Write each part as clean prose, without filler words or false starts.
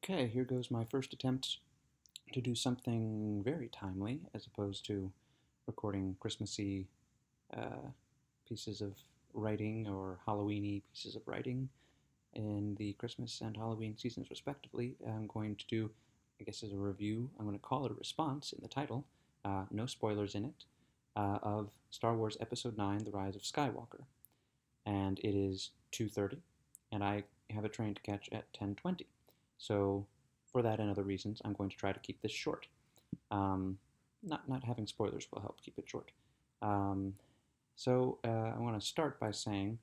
Okay, here goes my first attempt to do something very timely as opposed to recording Christmassy uh, pieces of writing or Halloweeny pieces of writing in the Christmas and Halloween seasons, respectively. I'm going to do, I guess, as a review, I'm going to call it a response in the title, no spoilers in it, of Star Wars Episode 9 The Rise of Skywalker. And it is 2:30, and I have a train to catch at 10:20. So, for that and other reasons, I'm going to try to keep this short. Not having spoilers will help keep it short. Um, I want to start by saying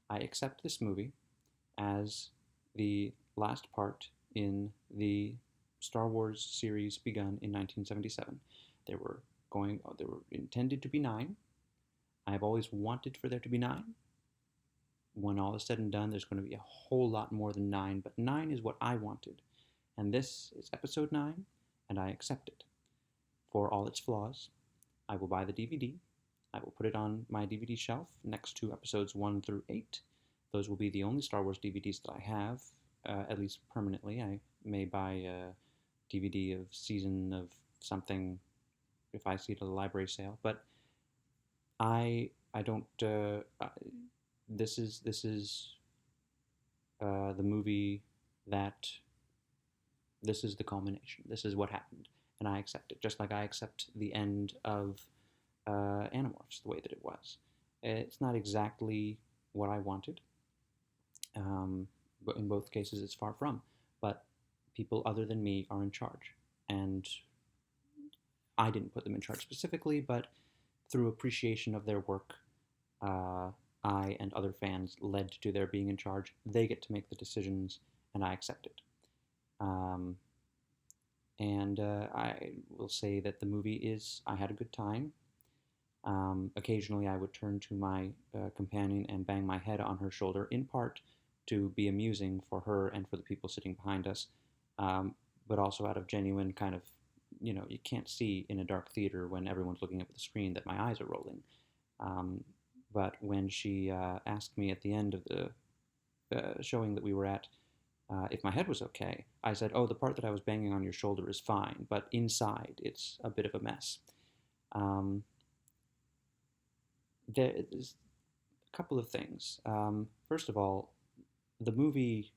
I accept this movie as the last part in the Star Wars series begun in 1977. There were intended to be nine. I have always wanted for there to be nine. When all is said and done, there's going to be a whole lot more than nine, but nine is what I wanted. And this is episode 9, and I accept it. For all its flaws, I will buy the DVD. I will put it on my DVD shelf next to episodes 1 through 8. Those will be the only Star Wars DVDs that I have, at least permanently. I may buy a DVD of season of something if I see it at a library sale, but I don't. This is the movie that this is the culmination. This is what happened, and I accept it. Just like I accept the end of Animorphs the way that it was. It's not exactly what I wanted, but in both cases, it's far from. But people other than me are in charge, and I didn't put them in charge specifically, but through appreciation of their work, uh, I and other fans led to their being in charge. They get to make the decisions, and I accept it. Um, and I will say that the movie is, I had a good time. Occasionally, I would turn to my companion and bang my head on her shoulder, in part to be amusing for her and for the people sitting behind us, but also out of genuine kind of, you can't see in a dark theater when everyone's looking up at the screen that my eyes are rolling. Um, but when she asked me at the end of the showing that we were at if my head was okay, I said, "Oh, the part that I was banging on your shoulder is fine, but inside it's a bit of a mess." Um, there's a couple of things. First of all, the movie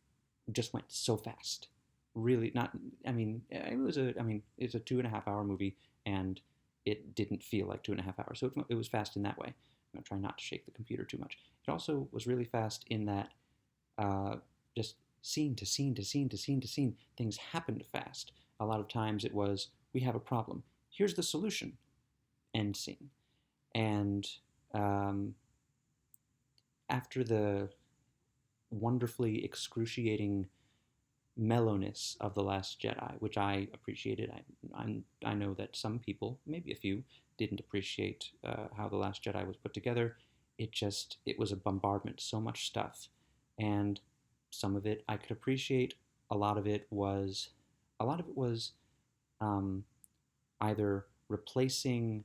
just went so fast. Really, not. I mean, it was a. I mean, it's a 2.5 hour movie, and it didn't feel like 2.5 hours. So it was fast in that way. I'm gonna try not to shake the computer too much. It also was really fast in that uh, just scene to scene to scene to scene to scene, things happened fast. A lot of times it was, we have a problem. Here's the solution. End scene. And um, after the wonderfully excruciating mellowness of The Last Jedi, which I appreciated. I know that some people, maybe a few, didn't appreciate how The Last Jedi was put together. It was a bombardment, so much stuff. And some of it I could appreciate. A lot of it was um, either replacing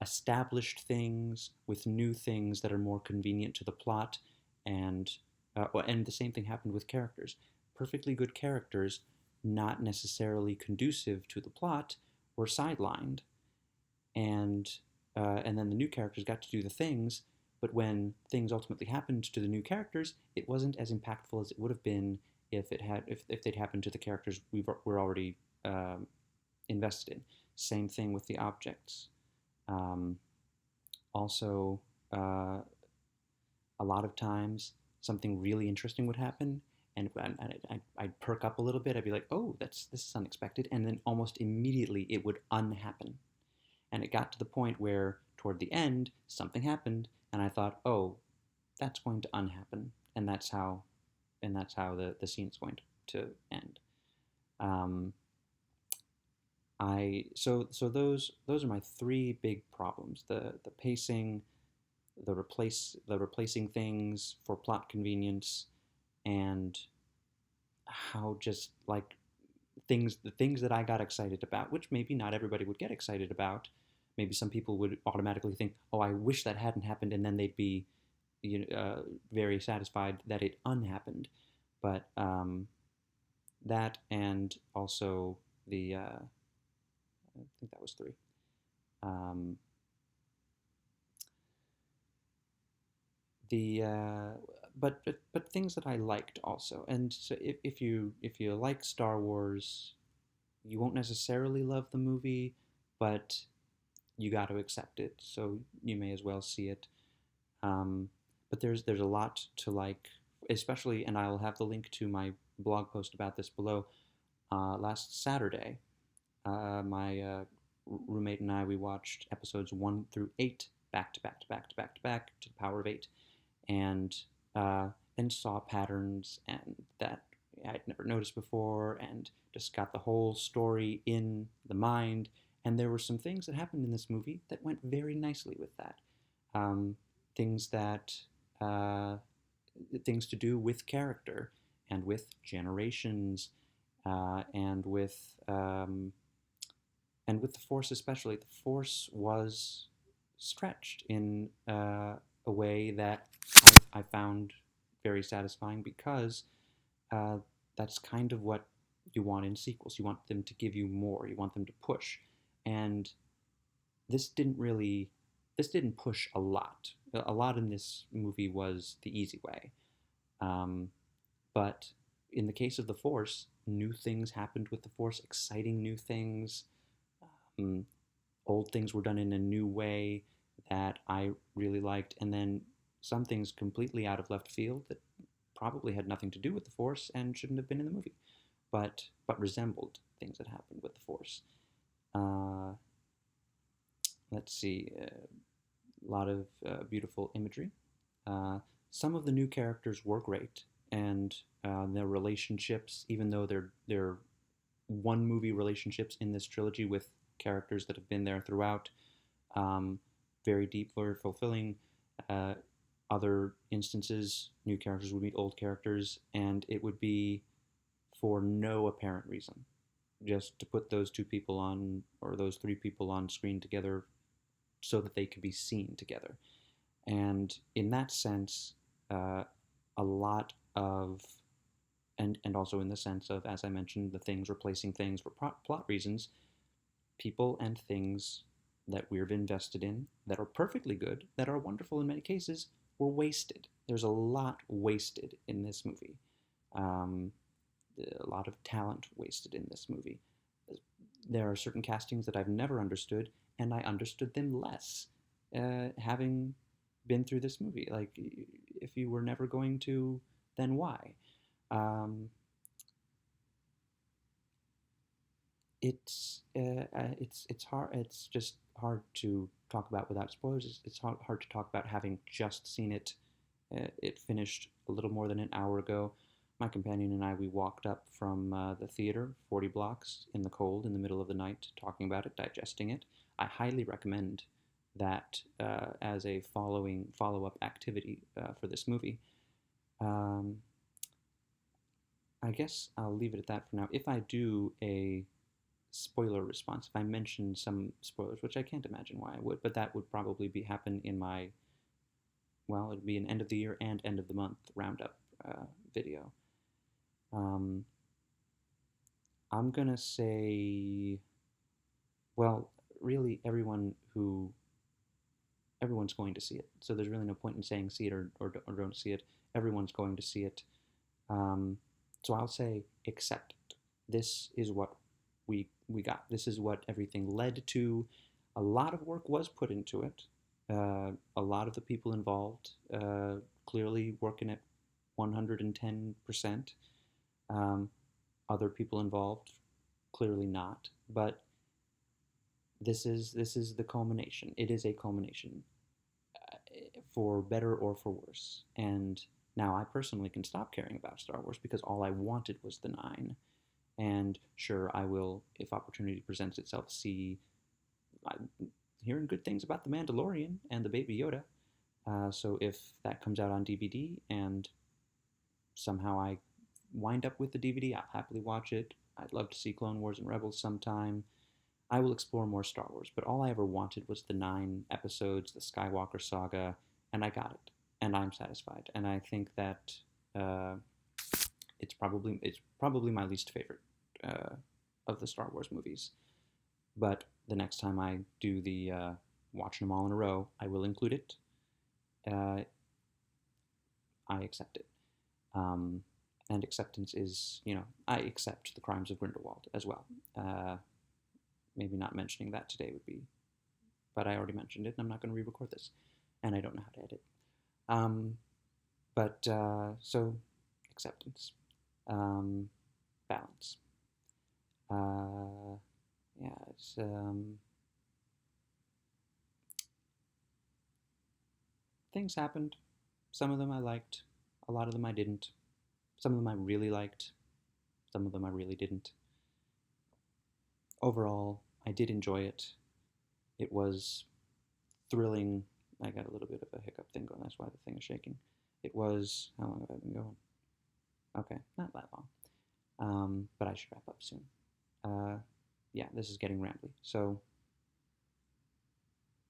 established things with new things that are more convenient to the plot, and and the same thing happened with characters. Perfectly good characters, not necessarily conducive to the plot, were sidelined, and and then the new characters got to do the things. But when things ultimately happened to the new characters, it wasn't as impactful as it would have been if they'd happened to the characters we're already invested in. Same thing with the objects. Um, Also, a lot of times something really interesting would happen, and I'd perk up a little bit. I'd be like, "Oh, this is unexpected," and then almost immediately it would unhappen. And it got to the point where toward the end something happened, and I thought, "Oh, that's going to unhappen," and that's how the scene is going to end. Um, those are my three big problems: the pacing, the replacing things for plot convenience, and how just like the things that I got excited about, which maybe not everybody would get excited about. Maybe some people would automatically think, "Oh, I wish that hadn't happened," and then they'd be, very satisfied that it unhappened. But that and also I think that was three. Um, the but things that I liked also. And so if you like Star Wars, you won't necessarily love the movie, but you got to accept it. So you may as well see it. Um, but there's a lot to like, especially, and I'll have the link to my blog post about this below. Last Saturday, my roommate and I we watched episodes 1 through 8 back to back to back to back to back to the power of 8, and uh, and saw patterns and that I'd never noticed before, and just got the whole story in the mind. And there were some things that happened in this movie that went very nicely with that. Um, things that uh, things to do with character and with generations and with the Force especially. The Force was stretched in a way that I found very satisfying because uh, that's kind of what you want in sequels. You want them to give you more. You want them to push, and this didn't really. This didn't push a lot. A lot in this movie was the easy way. Um, but in the case of the Force, new things happened with the Force, exciting new things. Um, Old things were done in a new way that I really liked, and then some things completely out of left field that probably had nothing to do with the Force and shouldn't have been in the movie, but resembled things that happened with the Force. Uh, let's see, a lot of beautiful imagery. Uh, some of the new characters were great, and their relationships, even though they're one movie relationships in this trilogy with characters that have been there throughout, um, very deep, very fulfilling. Uh, Other instances, new characters would meet old characters, and it would be for no apparent reason, just to put those two people on or those three people on screen together so that they could be seen together. And in that sense, a lot of and also in the sense of, as I mentioned, the things replacing things for plot reasons, people and things that we've invested in that are perfectly good, that are wonderful in many cases, were wasted. There's a lot wasted in this movie. Um, a lot of talent wasted in this movie. There are certain castings that I've never understood, and I understood them less having been through this movie. Like, if you were never going to, then why? Um, it's hard. It's just hard to talk about without spoilers. It's hard to talk about having just seen it. It finished a little more than an hour ago. My companion and I we walked up from the theater, 40 blocks in the cold, in the middle of the night, talking about it, digesting it. I highly recommend that as a follow up activity for this movie. Um, I guess I'll leave it at that for now. If I do a spoiler response, if I mention some spoilers, which I can't imagine why I would, but that would probably be happen in my, well, it'd be an end of the year and end of the month roundup video. Um, I'm gonna say, well, really everyone's going to see it, so there's really no point in saying see it or don't see it. Everyone's going to see it. Um, so I'll say accept it. This is what we got. This is what everything led to. A lot of work was put into it. A lot of the people involved clearly working at 110%. Other people involved clearly not. But this is the culmination. It is a culmination, for better or for worse. And now I personally can stop caring about Star Wars because all I wanted was the nine. And sure, I will, if opportunity presents itself, see. I'm hearing good things about the Mandalorian and the Baby Yoda. So if that comes out on DVD and somehow I wind up with the DVD, I'll happily watch it. I'd love to see Clone Wars and Rebels sometime. I will explore more Star Wars, but all I ever wanted was the 9 episodes, the Skywalker saga, and I got it, and I'm satisfied. And I think that uh, it's probably my least favorite uh, of the Star Wars movies. But the next time I do the watching them all in a row, I will include it. Uh, I accept it. Um, and acceptance is, I accept the crimes of Grindelwald as well. Uh, Maybe not mentioning that today would be, but I already mentioned it, and I'm not going to re-record this, and I don't know how to edit. Um, but so acceptance, um, balance. Uh, yeah, it's things happened. Some of them I liked, a lot of them I didn't. Some of them I really liked, some of them I really didn't. Overall, I did enjoy it. It was thrilling. I got a little bit of a hiccup thing going. That's why the thing is shaking. It was. How long have I been going? Okay, not that long. But I should wrap up soon. Uh, yeah, this is getting rambly. So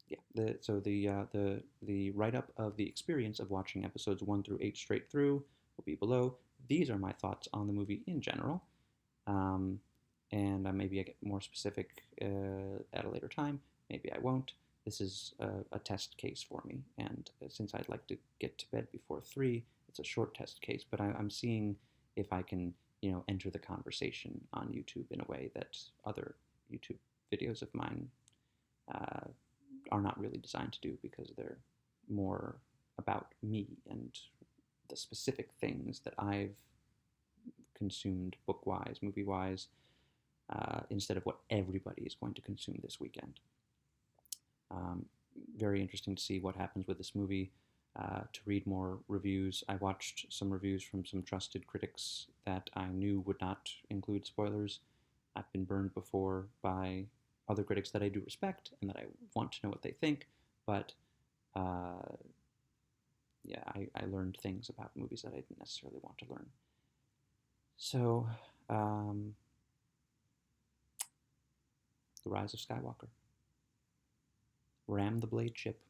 yeah, the write up of the experience of watching episodes 1 through 8 straight through will be below. These are my thoughts on the movie in general. Um, and maybe I get more specific at a later time. Maybe I won't. This is a test case for me, and since I'd like to get to bed before 3, it's a short test case. But I'm seeing if I can, enter the conversation on YouTube in a way that other YouTube videos of mine uh, are not really designed to do, because they're more about me and the specific things that I've consumed book wise, movie wise, instead of what everybody is going to consume this weekend. Um, Very interesting to see what happens with this movie. To read more reviews, I watched some reviews from some trusted critics that I knew would not include spoilers. I've been burned before by other critics that I do respect and that I want to know what they think, but uh, yeah, I learned things about movies that I didn't necessarily want to learn. So, um, The Rise of Skywalker. Ram the blade ship.